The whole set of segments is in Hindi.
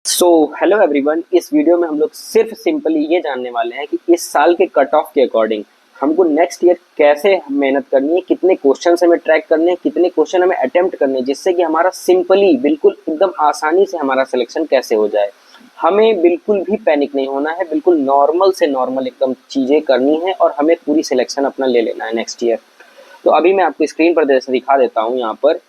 सो हेलो एवरीवन, इस वीडियो में हम लोग सिर्फ सिंपली ये जानने वाले हैं कि इस साल के कट ऑफ के अकॉर्डिंग हमको नेक्स्ट ईयर कैसे मेहनत करनी है, कितने क्वेश्चन हमें ट्रैक करने हैं, कितने क्वेश्चन हमें अटेम्प्ट करने हैं, जिससे कि हमारा सिंपली बिल्कुल एकदम आसानी से हमारा सिलेक्शन कैसे हो जाए। हमें बिल्कुल भी पैनिक नहीं होना है, बिल्कुल नॉर्मल से नॉर्मल एकदम चीज़ें करनी है और हमें पूरी सिलेक्शन अपना ले लेना है नेक्स्ट ईयर। तो अभी मैं आपको स्क्रीन पर जैसे दिखा देता हूँ यहाँ पर।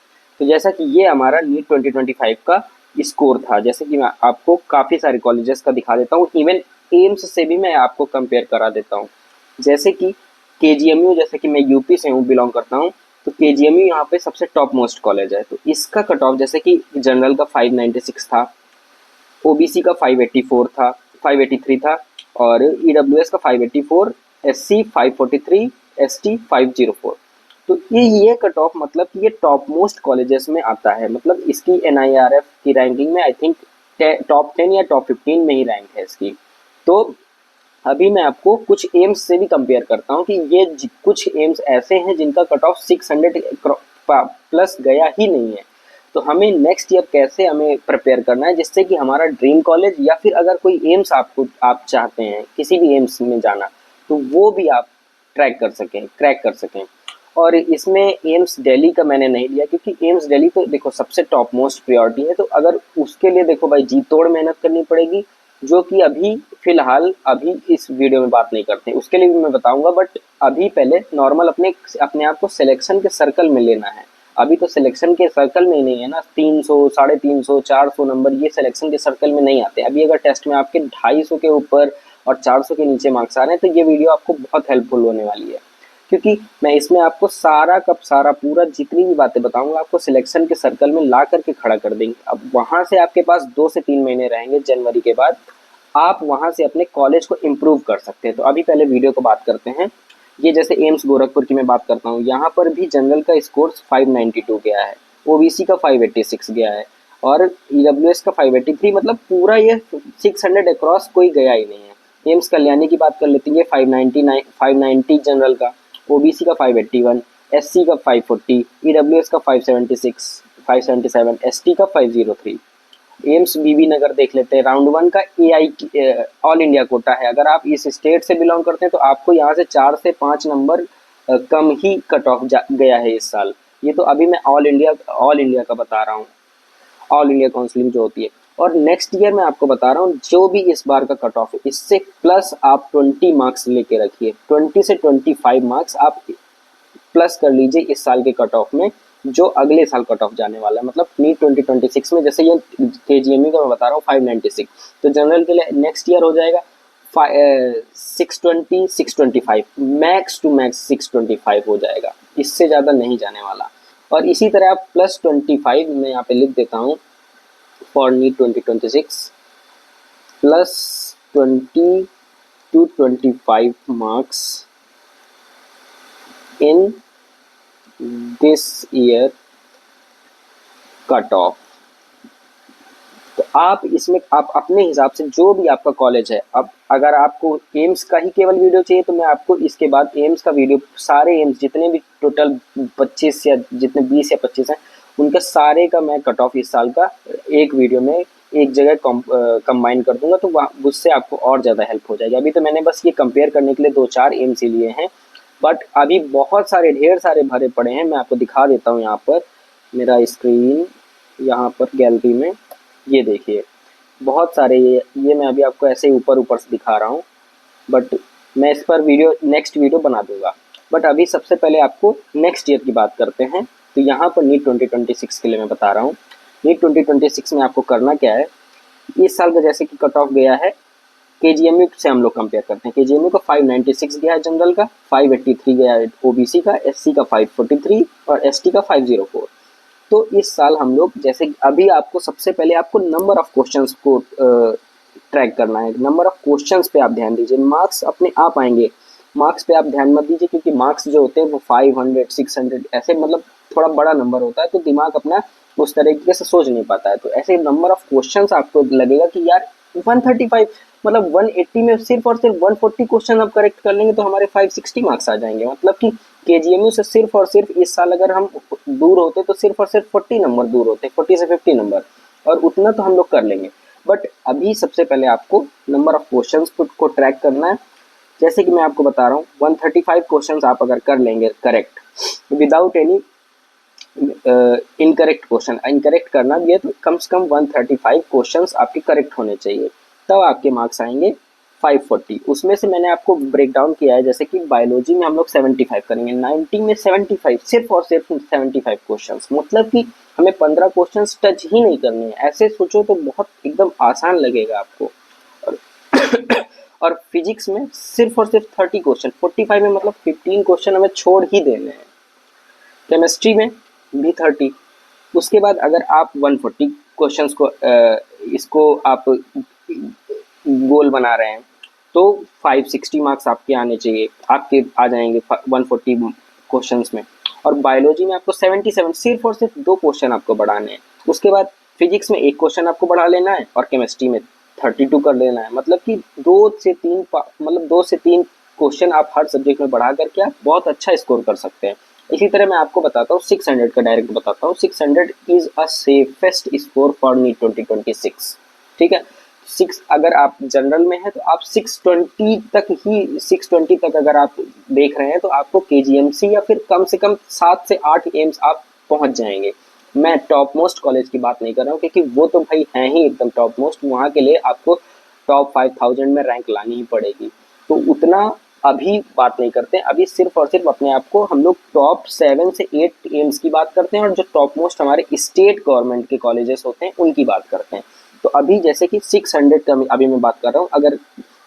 तो जैसा कि ये हमारा नीट 2025 का स्कोर था, जैसे कि मैं आपको काफ़ी सारे कॉलेजेस का दिखा देता हूँ, इवन एम्स से भी मैं आपको कंपेयर करा देता हूँ। जैसे कि केजीएमयू, जैसे कि मैं यूपी से हूँ, बिलोंग करता हूँ, तो केजीएमयू यहाँ पे सबसे टॉप मोस्ट कॉलेज है। तो इसका कट ऑफ जैसे कि जनरल का 596 था, ओबीसी का 584 था, 583 था, और ईडब्ल्यूएस का 584, एससी 543, एसटी 504। तो ये कट ऑफ मतलब कि ये टॉप मोस्ट कॉलेजेस में आता है, मतलब इसकी एनआईआरएफ की रैंकिंग में आई थिंक टॉप 10 या टॉप 15 में ही रैंक है इसकी। तो अभी मैं आपको कुछ एम्स से भी कंपेयर करता हूँ कि ये कुछ एम्स ऐसे हैं जिनका कट ऑफ 600 प्लस गया ही नहीं है। तो हमें नेक्स्ट ईयर कैसे हमें प्रिपेयर करना है, जिससे कि हमारा ड्रीम कॉलेज या फिर अगर कोई एम्स आप चाहते हैं किसी भी एम्स में जाना, तो वो भी आप क्रैक कर सकें। और इसमें एम्स दिल्ली का मैंने नहीं लिया, क्योंकि एम्स दिल्ली तो देखो सबसे टॉप मोस्ट प्रायोरिटी है, तो अगर उसके लिए देखो भाई जी तोड़ मेहनत करनी पड़ेगी, जो कि अभी फिलहाल अभी इस वीडियो में बात नहीं करते, उसके लिए भी मैं बताऊंगा। बट अभी पहले नॉर्मल अपने अपने आप को सिलेक्शन के सर्कल में लेना है। अभी तो सिलेक्शन के सर्कल में ही नहीं है ना, 300, 350, 400 नंबर ये सिलेक्शन के सर्कल में नहीं आते। अभी अगर टेस्ट में आपके 250 के ऊपर और 400 के नीचे मार्क्स आ रहे हैं, तो ये वीडियो आपको बहुत हेल्पफुल होने वाली है, क्योंकि मैं इसमें आपको सारा का सारा पूरा जितनी भी बातें बताऊंगा आपको सिलेक्शन के सर्कल में ला करके खड़ा कर देंगे। अब वहां से आपके पास 2 से 3 महीने रहेंगे, जनवरी के बाद आप वहां से अपने कॉलेज को इम्प्रूव कर सकते हैं। तो अभी पहले वीडियो को बात करते हैं। ये जैसे एम्स गोरखपुर की मैं बात करता हूँ, यहाँ पर भी जनरल का स्कोर 592 गया है, ओबीसी का 586 गया है, और ईडब्ल्यूएस का 583, मतलब पूरा ये 600 अक्रॉस कोई गया ही नहीं है। एम्स कल्याणी की बात कर लेते हैं, 590 जनरल का, ओबीसी का 581, एससी का 540, ईडब्ल्यूएस का 576, 577, एसटी का 503। एम्स बीबी नगर देख लेते हैं, राउंड 1 का एआई ऑल इंडिया कोटा है। अगर आप इस स्टेट से बिलोंग करते हैं तो आपको यहाँ से 4 से 5 नंबर कम ही कट ऑफ गया है इस साल। ये तो अभी मैं ऑल इंडिया का बता रहा हूँ, ऑल इंडिया काउंसलिंग जो होती है। और नेक्स्ट ईयर मैं आपको बता रहा हूँ जो भी इस बार का कट ऑफ है, इससे प्लस आप 20 मार्क्स लेके रखिए, 20 से 25 मार्क्स आप प्लस कर लीजिए इस साल के कट ऑफ में, जो अगले साल कट ऑफ जाने वाला है। मतलब नीट 2026 में, जैसे ये केजीएमयू का मैं बता रहा हूँ 596, तो जनरल के लिए नेक्स्ट ईयर हो जाएगा 620, 625, मैक्स टू मैक्स 625 हो जाएगा, इससे ज़्यादा नहीं जाने वाला। और इसी तरह आप प्लस 25 मैं यहाँ पे लिख देता हूँ for NEET 2026, plus 20 to 25 marks in this year cut off. तो आप इसमें आप अपने हिसाब से जो भी आपका कॉलेज है, अब अगर आपको एम्स का ही केवल वीडियो चाहिए तो मैं आपको इसके बाद एम्स का वीडियो, सारे एम्स जितने भी टोटल 25 या जितने 20 या 25 हैं, उनका सारे का मैं कट ऑफ इस साल का एक वीडियो में एक जगह कंबाइन कर दूंगा, तो उससे आपको और ज़्यादा हेल्प हो जाएगी। अभी तो मैंने बस ये कंपेयर करने के लिए 2-4 एम्स ही लिए हैं, बट अभी बहुत सारे ढेर सारे भरे पड़े हैं। मैं आपको दिखा देता हूँ, यहाँ पर मेरा स्क्रीन, यहाँ पर गैलरी में ये देखिए बहुत सारे, ये मैं अभी आपको ऐसे ही ऊपर ऊपर से दिखा रहा हूँ, बट मैं इस पर नेक्स्ट वीडियो बना दूंगा। बट अभी सबसे पहले आपको नेक्स्ट ईयर की बात करते हैं। तो यहाँ पर नीट 2026 के लिए मैं बता रहा हूँ, नीट 2026 में आपको करना क्या है। इस साल का जैसे कि कट ऑफ गया है, केजीएमयू से हम लोग कंपेयर करते हैं। केजीएमयू का 596 गया है जनरल का, 583 गया है ओबीसी का, एससी का 543 और एसटी का 504। तो इस साल हम लोग जैसे अभी आपको सबसे पहले आपको नंबर ऑफ क्वेश्चंस को ट्रैक करना है। नंबर ऑफ क्वेश्चंस पे आप ध्यान दीजिए, मार्क्स अपने आप आएंगे, मार्क्स पे आप ध्यान मत दीजिए, क्योंकि मार्क्स जो होते हैं वो 500, 600 ऐसे मतलब थोड़ा बड़ा नंबर होता है, तो दिमाग अपना उस तरीके से सोच नहीं पाता है। तो ऐसे नंबर ऑफ क्वेश्चंस आपको लगेगा कि यार 135, मतलब 180 में सिर्फ और सिर्फ 140 क्वेश्चन आप करेक्ट कर लेंगे तो हमारे 560 मार्क्स आ जाएंगे। मतलब कि केजीएमयू से सिर्फ और सिर्फ इस साल अगर हम दूर होते तो सिर्फ और सिर्फ 40 नंबर दूर होते, 40 से 50 नंबर, और उतना तो हम लोग कर लेंगे। बट अभी सबसे पहले आपको नंबर ऑफ क्वेश्चंस को ट्रैक करना है। जैसे कि मैं आपको बता रहा हूँ 135 क्वेश्चंस आप अगर कर लेंगे correct without any incorrect question, incorrect करना भी है तो कम से कम 135 क्वेश्चंस आपके करेक्ट होने चाहिए, तब आपके मार्क्स आएंगे 540। उसमें से मैंने आपको ब्रेक डाउन किया है, जैसे कि बायोलॉजी में हम लोग 75 करेंगे, 90 में 75, सिर्फ और सिर्फ 75 क्वेश्चंस, मतलब कि हमें 15 क्वेश्चंस टच ही नहीं करने हैं। ऐसे सोचो तो बहुत एकदम आसान लगेगा आपको। और और फिजिक्स में सिर्फ और सिर्फ 30 क्वेश्चन, 45 में मतलब 15 क्वेश्चन हमें छोड़ ही देने हैं। केमिस्ट्री में भी 30। उसके बाद अगर आप 140 क्वेश्चंस को इसको आप गोल बना रहे हैं तो 560 मार्क्स आपके आने चाहिए, आपके आ जाएंगे 140 क्वेश्चंस में। और बायोलॉजी में आपको 77, सिर्फ और सिर्फ 2 क्वेश्चन आपको बढ़ाने हैं। उसके बाद फिजिक्स में 1 क्वेश्चन आपको बढ़ा लेना है और केमिस्ट्री में 32 कर लेना है, मतलब कि 2 से 3 क्वेश्चन आप हर सब्जेक्ट में बढ़ा करके आप बहुत अच्छा स्कोर कर सकते हैं। इसी तरह मैं आपको बताता हूँ 600 का, डायरेक्ट बताता हूँ। 600 is a safest score for NEET 2026। ठीक है, 6 अगर आप जनरल में है तो आप 620 तक ही, 620 तक अगर आप देख रहे हैं तो आपको केजीएमसी या फिर कम से कम 7 से 8 एम्स आप पहुंच जाएंगे। मैं टॉप मोस्ट कॉलेज की बात नहीं कर रहा हूँ, क्योंकि वो तो भाई हैं ही एकदम टॉप मोस्ट, वहाँ के लिए आपको टॉप 5000 में रैंक लानी ही पड़ेगी, तो उतना अभी बात नहीं करते। अभी सिर्फ और सिर्फ अपने आप को हम लोग टॉप 7 से 8 एम्स की बात करते हैं, और जो टॉप मोस्ट हमारे स्टेट गवर्नमेंट के कॉलेजेस होते हैं उनकी बात करते हैं। तो अभी जैसे कि 600 का अभी मैं बात कर रहा हूँ,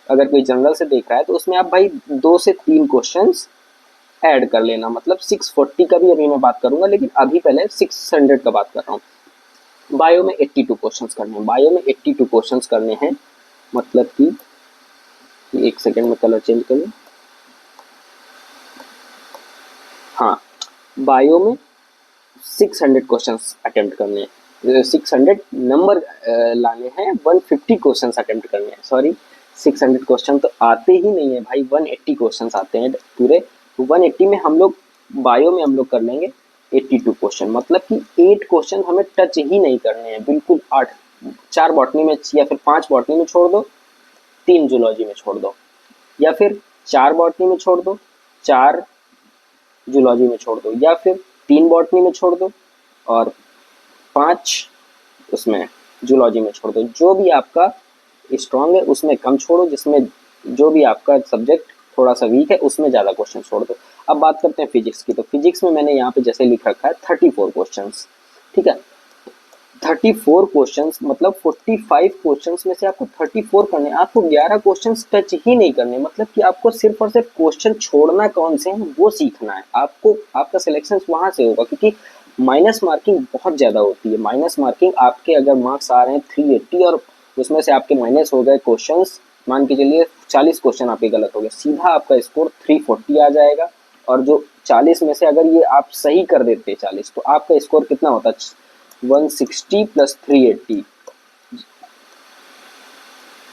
अगर कोई जनरल से देख रहा है तो उसमें आप भाई 2 से 3 क्वेश्चंस ऐड कर लेना, मतलब 640 का भी अभी मैं बात करूंगा, लेकिन अभी पहले 600 का बात कर रहा हूँ। बायो में 82 क्वेश्चंस करने हैं, बायो में 82 क्वेश्चंस करने हैं, मतलब कि एक सेकेंड में कलर चेंज कर लूँ। हाँ, बायो में 600 क्वेश्चंस अटेम्प्ट करने हैं, 600 नंबर लाने हैं, 150 क्वेश्चंस अटेम्प्ट करने हैं। सॉरी, 600 क्वेश्चन तो आते ही नहीं है भाई, 180 क्वेश्चंस आते हैं पूरे। 180 में हम लोग बायो में हम लोग कर लेंगे 82 क्वेश्चन, मतलब कि 8 क्वेश्चन हमें टच ही नहीं करने हैं, बिल्कुल 8। 4 बॉटनी में या फिर 5 बॉटनी में छोड़ दो, 3 जूलॉजी में छोड़ दो, या फिर 4 बॉटनी में छोड़ दो, 4 जूलॉजी में छोड़ दो, या फिर 3 बॉटनी में छोड़ दो और 5 उसमें जूलॉजी में छोड़ दो। जो भी आपका स्ट्रांग है उसमें कम छोड़ो, जिसमें जो भी आपका सब्जेक्ट थोड़ा सा वीक है उसमें ज़्यादा क्वेश्चन छोड़ दो। अब बात करते हैं फिजिक्स की, तो फिजिक्स में मैंने यहाँ पे जैसे लिख रखा है 34 क्वेश्चंस। ठीक है, 34 क्वेश्चंस मतलब 45 क्वेश्चंस में से आपको 34 करने, आपको 11 क्वेश्चंस टच ही नहीं करने, मतलब कि आपको सिर्फ और सिर्फ क्वेश्चन छोड़ना कौन से हैं वो सीखना है। आपको आपका सिलेक्शन वहां से होगा, क्योंकि माइनस मार्किंग बहुत ज़्यादा होती है। माइनस मार्किंग आपके अगर मार्क्स आ रहे हैं 380 और उसमें से आपके माइनस हो गए क्वेश्चंस, मान के चलिए 40 क्वेश्चन आपके गलत हो गए, सीधा आपका स्कोर 340 आ जाएगा। और जो 40 में से अगर ये आप सही कर देते 40, तो आपका स्कोर कितना होता है, 160 प्लस 380,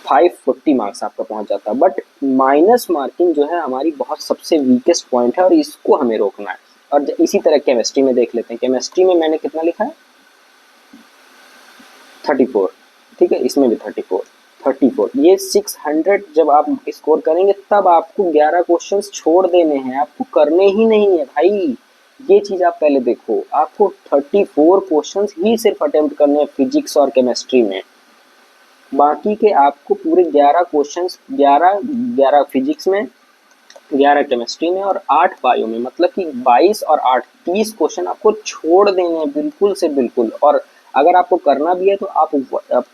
540 मार्क्स आपका पहुंच जाता है। बट माइनस मार्किंग जो है हमारी बहुत सबसे वीकेस्ट पॉइंट है और इसको हमें रोकना है। और इसी तरह केमिस्ट्री में देख लेते हैं, केमिस्ट्री में मैंने कितना लिखा है 34। ठीक है, इसमें भी 34। ये 600 जब आप स्कोर करेंगे तब आपको 11 क्वेश्चंस छोड़ देने हैं, आपको करने ही नहीं है भाई। ये चीज आप पहले देखो, आपको 34 क्वेश्चंस ही सिर्फ अटेम्प्ट करने हैं फिजिक्स और केमिस्ट्री में। बाकी के आपको पूरे 11 क्वेश्चंस, 11 फिजिक्स में, 11 केमिस्ट्री में और 8 बायो में, मतलब कि 22 और 8 30 क्वेश्चन आपको छोड़ देने हैं बिल्कुल से बिल्कुल। और अगर आपको करना भी है तो आप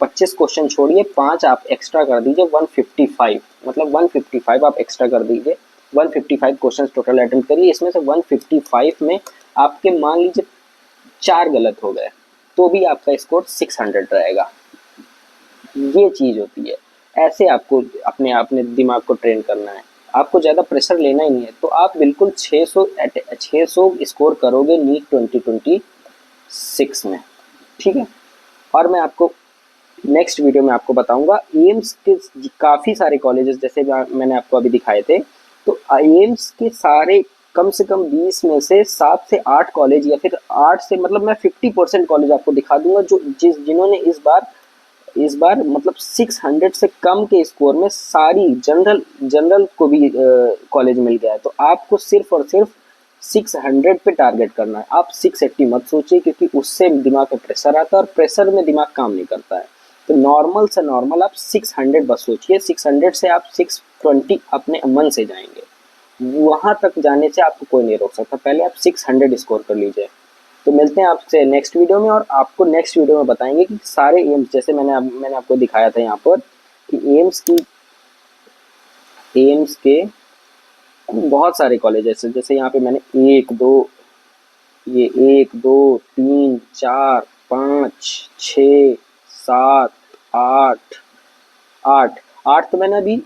25 क्वेश्चन छोड़िए, 5 आप एक्स्ट्रा कर दीजिए, 155, मतलब 155 आप एक्स्ट्रा कर दीजिए। 155 क्वेश्चन टोटल अटेम्प्ट करिए, इसमें से 155 में आपके मान लीजिए 4 गलत हो गए तो भी आपका स्कोर 600 रहेगा। ये चीज होती है, ऐसे आपको अपने अपने दिमाग को ट्रेन करना है, आपको ज़्यादा प्रेशर लेना ही नहीं है। तो आप बिल्कुल 600 स्कोर करोगे नीट 2026 में। ठीक है, और मैं आपको नेक्स्ट वीडियो में आपको बताऊंगा एम्स के काफ़ी सारे कॉलेजेस, जैसे मैंने आपको अभी दिखाए थे, तो एम्स के सारे कम से कम 20 में से 7 से 8 कॉलेज, या फिर 8 से, मतलब मैं 50% कॉलेज आपको दिखा दूंगा जो जिन्होंने इस बार इस बार मतलब 600 से कम के स्कोर में सारी जनरल को भी कॉलेज मिल गया है। तो आपको सिर्फ और सिर्फ 600 पे टारगेट करना है। आप 680 मत सोचिए, क्योंकि उससे दिमाग में प्रेशर आता है और प्रेशर में दिमाग काम नहीं करता है। तो नॉर्मल से नॉर्मल आप 600 बस सोचिए। 600 से आप 620 अपने मन से जाएंगे, वहां तक जाने से आपको कोई नहीं रोक सकता। पहले आप 600 स्कोर कर लीजिए। तो मिलते हैं आपसे नेक्स्ट वीडियो में, और आपको नेक्स्ट वीडियो में बताएंगे कि सारे एम्स, जैसे मैंने आपको दिखाया था यहाँ पर कि एम्स के बहुत सारे कॉलेजेस हैं। जैसे यहाँ पे मैंने ये 1 2 3 4 5 6 7 8 8 तो मैंने अभी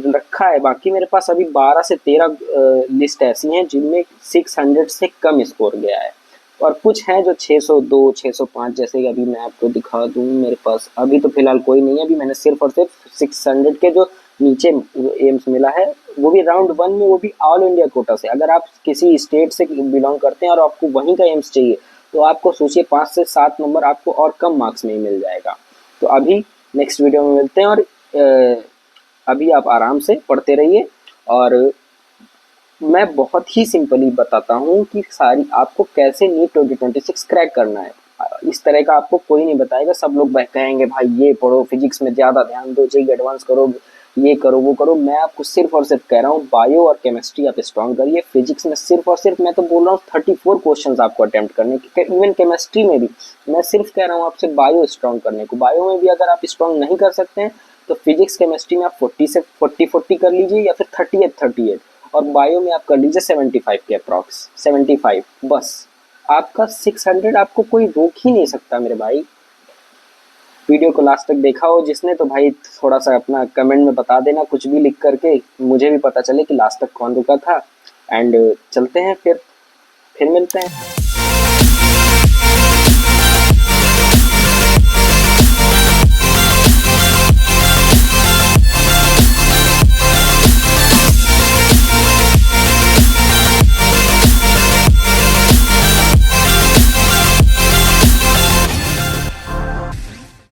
रखा है। बाकी मेरे पास अभी 12 से 13 लिस्ट ऐसी हैं जिनमें 600 से कम स्कोर गया है, और कुछ हैं जो 602 605, जैसे कि अभी मैं आपको दिखा दूं। मेरे पास अभी तो फिलहाल कोई नहीं है। अभी मैंने सिर्फ और सिर्फ 600 के जो नीचे एम्स मिला है, वो भी राउंड 1 में, वो भी ऑल इंडिया कोटा से। अगर आप किसी स्टेट से बिलोंग करते हैं और आपको वहीं का एम्स चाहिए, तो आपको सोचिए 5 से 7 नंबर आपको और कम मार्क्स में ही मिल जाएगा। तो अभी नेक्स्ट वीडियो में मिलते हैं, और अभी आप आराम से पढ़ते रहिए। और मैं बहुत ही सिंपली बताता हूँ कि सारी आपको कैसे नीट 2026 क्रैक करना है। इस तरह का आपको कोई नहीं बताएगा। सब लोग कहेंगे भाई ये पढ़ो, फिजिक्स में ज़्यादा ध्यान दो, चाहिए एडवांस करो, ये करो वो करो। मैं आपको सिर्फ और सिर्फ कह रहा हूँ बायो और केमिस्ट्री आप स्ट्रॉन्ग करिए। फिजिक्स में सिर्फ और सिर्फ मैं तो बोल रहा हूँ 34 क्वेश्चन आपको अटेम्प्ट करने के। इवन केमिस्ट्री में भी मैं सिर्फ कह रहा हूँ आपसे बायो स्ट्रॉन्ग करने को। बायो में भी अगर आप स्ट्रॉन्ग नहीं कर सकते हैं तो फिजिक्स केमिस्ट्री में आप 40 से 40 कर लीजिए, या फिर 38 और बायो में आप कर लीजिए 75 के अप्रॉक्स 75 बस। आपका 600 आपको कोई रोक ही नहीं सकता मेरे भाई। वीडियो को लास्ट तक देखा हो जिसने, तो भाई थोड़ा सा अपना कमेंट में बता देना, कुछ भी लिख करके, मुझे भी पता चले कि लास्ट तक कौन रुका था। एंड चलते हैं, फिर मिलते हैं।